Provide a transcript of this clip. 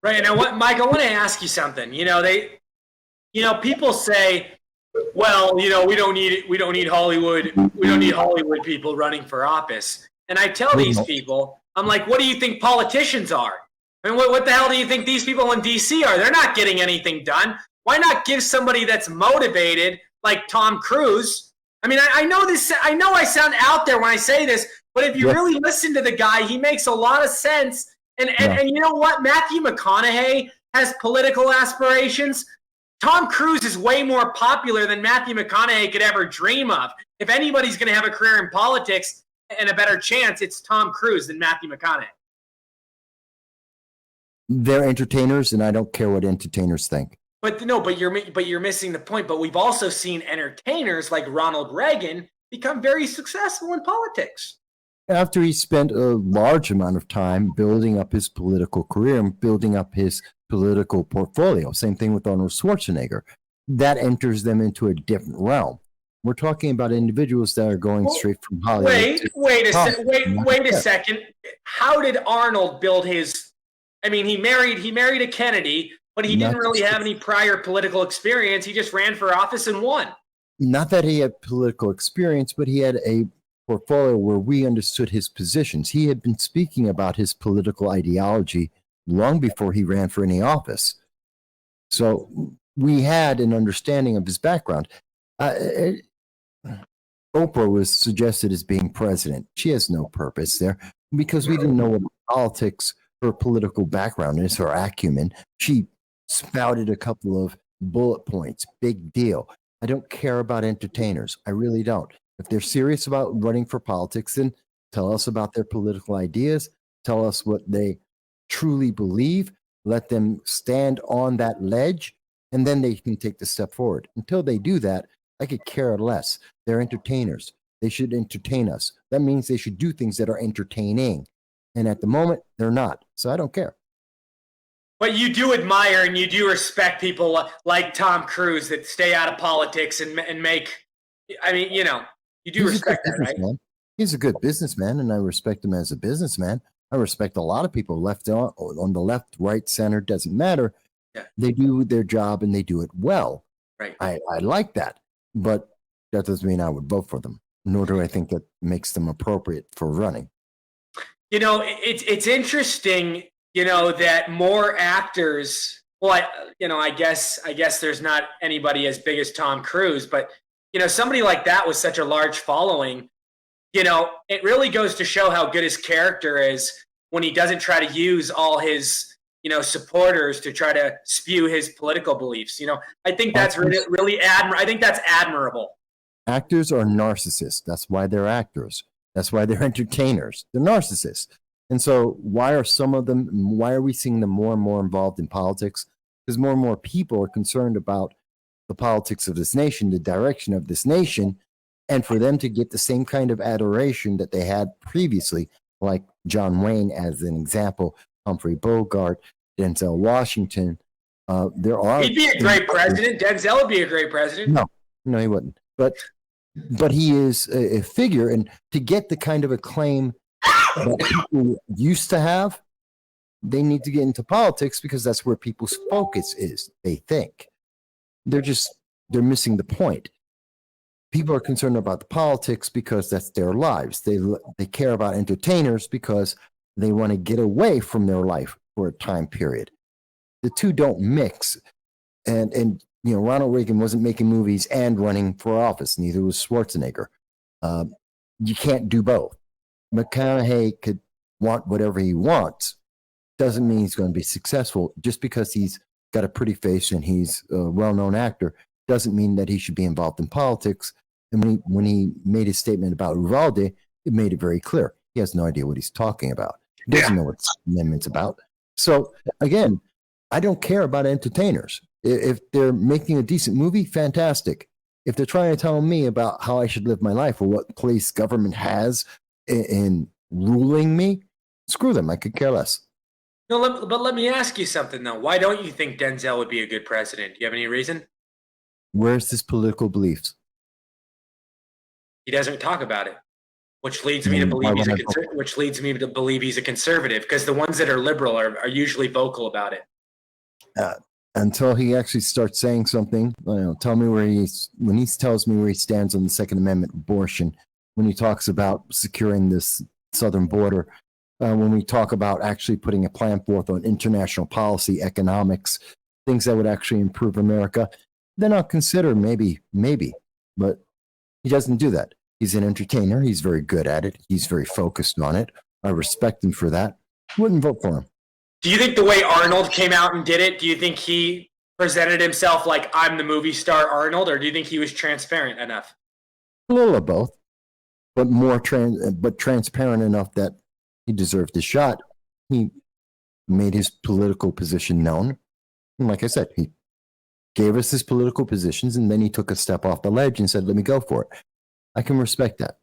Right. And Mike, I want to ask you something. People say, well, we don't need Hollywood people running for office. And I tell these people, I'm like, what do you think politicians are? I mean, what the hell do you think these people in DC are? They're not getting anything done. Why not give somebody that's motivated, like Tom Cruise? I mean, I know this. I know I sound out there when I say this, but if you really listen to the guy, he makes a lot of sense. And you know what? Matthew McConaughey has political aspirations. Tom Cruise is way more popular than Matthew McConaughey could ever dream of. If anybody's going to have a career in politics and a better chance, it's Tom Cruise than Matthew McConaughey. They're entertainers, and I don't care what entertainers think. But you're missing the point. But we've also seen entertainers like Ronald Reagan become very successful in politics. After he spent a large amount of time building up his political career and building up his political portfolio. Same thing with Arnold Schwarzenegger. That enters them into a different realm. We're talking about individuals that are going straight from Hollywood. Wait a second. How did Arnold build his? I mean, he married a Kennedy, but he didn't really have any prior political experience. He just ran for office and won. Not that he had political experience, but he had a portfolio where we understood his positions. He had been speaking about his political ideology long before he ran for any office. So we had an understanding of his background. Oprah was suggested as being president. She has no purpose there because we didn't know what politics, her political background is, her acumen. She spouted a couple of bullet points. Big deal. I don't care about entertainers. I really don't. If they're serious about running for politics, then tell us about their political ideas. Tell us what they truly believe. Let them stand on that ledge, and then they can take the step forward. Until they do that, I could care less. They're entertainers. They should entertain us. That means they should do things that are entertaining. And at the moment, they're not. So I don't care. But you do admire and you do respect people like Tom Cruise that stay out of politics and make, I mean, you do respect that, right? He's a good businessman, and I respect him as a businessman. I respect a lot of people left on the left, right, center, doesn't matter. Yeah. They do their job and they do it well. Right. I like that, but that doesn't mean I would vote for them, nor do I think that makes them appropriate for running. It's interesting, that more actors, I guess there's not anybody as big as Tom Cruise, but somebody like that with such a large following, it really goes to show how good his character is when he doesn't try to use all his, supporters to try to spew his political beliefs. I think that's really I think that's admirable. Actors are narcissists. That's why they're actors. That's why they're entertainers. They're narcissists. And so why are we seeing them more and more involved in politics? Because more and more people are concerned about the politics of this nation, the direction of this nation, and for them to get the same kind of adoration that they had previously, like John Wayne as an example, Humphrey Bogart, Denzel Washington. He'd be a great president. Denzel would be a great president. No, he wouldn't. But he is a figure, and to get the kind of acclaim that people used to have, they need to get into politics because that's where people's focus is. They think they're missing the point. People are concerned about the politics because that's their lives. They care about entertainers because they want to get away from their life for a time period. The two don't mix. And Ronald Reagan wasn't making movies and running for office. Neither was Schwarzenegger. You can't do both. McConaughey could want whatever he wants. Doesn't mean he's going to be successful. Just because he's got a pretty face and he's a well-known actor doesn't mean that he should be involved in politics. And when he made his statement about Uvalde, it made it very clear. He has no idea what he's talking about. He doesn't know what the amendment's about. So, again, I don't care about entertainers. If they're making a decent movie, fantastic. If they're trying to tell me about how I should live my life or what place government has in ruling me, screw them. I could care less. No, but let me ask you something, though. Why don't you think Denzel would be a good president? Do you have any reason? Where's his political beliefs? He doesn't talk about it, which leads me to believe he's a conservative, because the ones that are liberal are usually vocal about it. uh, until he actually starts saying something. Tell me where when he tells me where he stands on the Second Amendment, abortion, when he talks about securing this southern border, when we talk about actually putting a plan forth on international policy, economics, things that would actually improve America, then I'll consider maybe, but he doesn't do that. He's an entertainer. He's very good at it. He's very focused on it. I respect him for that. Wouldn't vote for him. Do you think the way Arnold came out and did it, do you think he presented himself like, I'm the movie star Arnold, or do you think he was transparent enough? A little of both, but more transparent enough that he deserved the shot. He made his political position known. And like I said, he gave us his political positions, and then he took a step off the ledge and said, let me go for it. I can respect that.